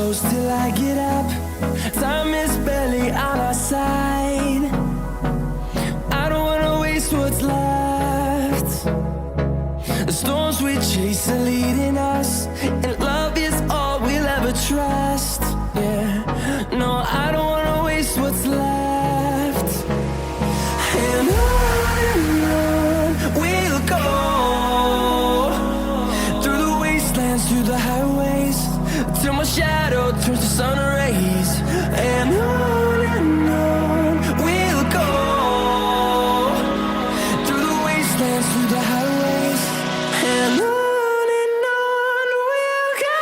close till I get up. Time is barely on our side. I don't wanna waste what's left. The storms we chase are leading us, and love is all we'll ever trust. Yeah, no, I don't wanna waste what's left. And on we'll go, through the wastelands, through the highways, till my shadow turns to sun rays. And on we'll go, through the wastelands, through the highways, and on we'll go.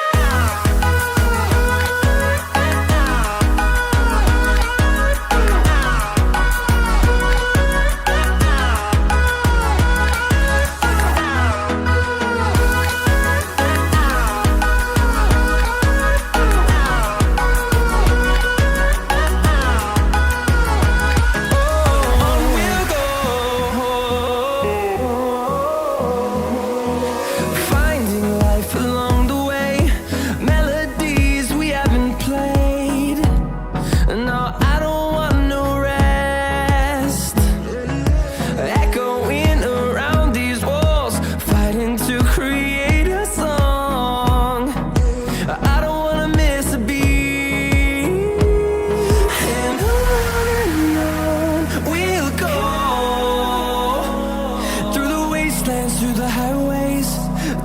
Through the highways,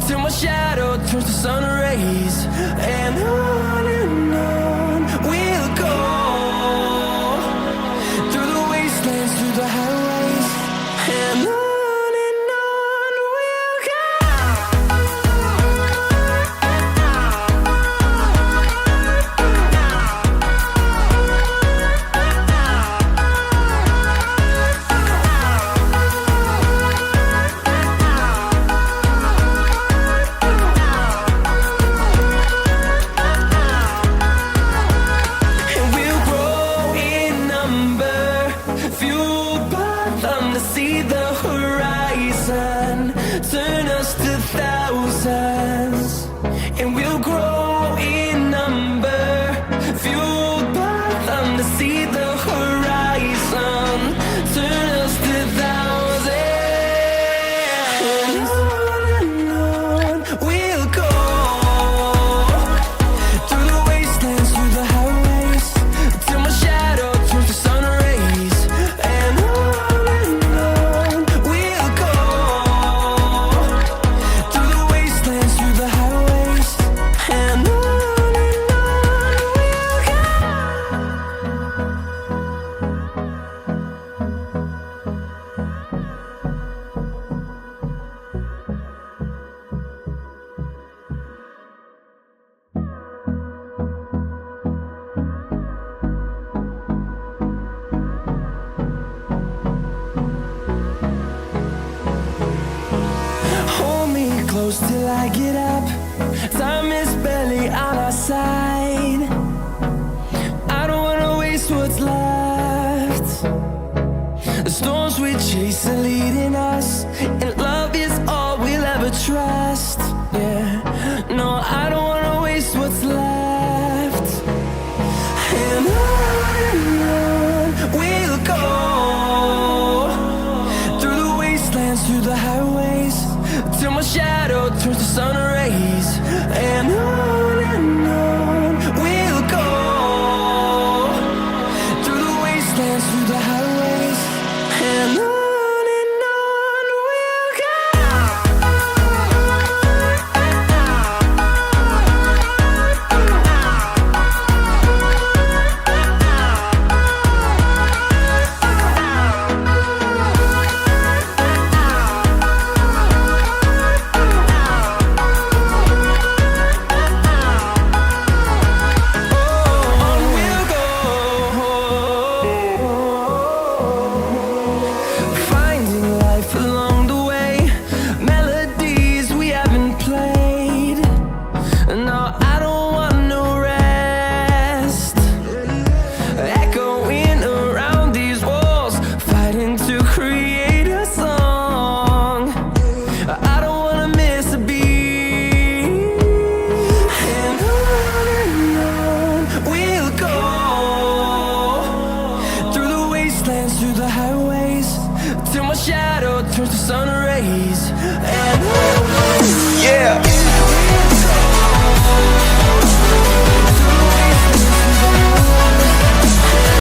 till my shadow turns to sun rays. And on we'll go, through the wastelands, through the highways, and on we'll go. See the horizon turn us to thousands, and we'll grow in number, fueled by them to see the horizon turn us to thousands. And on we'll go, through the wastelands, through the highways, till my shadow turns to sun rays. And close till I get up. Time is barely on our side. I don't wanna waste what's left. The storms we chase are leading us, and love is all we'll ever trust. Yeah, no, I don't wanna waste what's left. And on we'll go, through the wastelands, through the highways, till my shadow turns to sun rays. And on we'll go, through the wastelands, through the highways, and on through the highways till my shadow turns to sun rays. And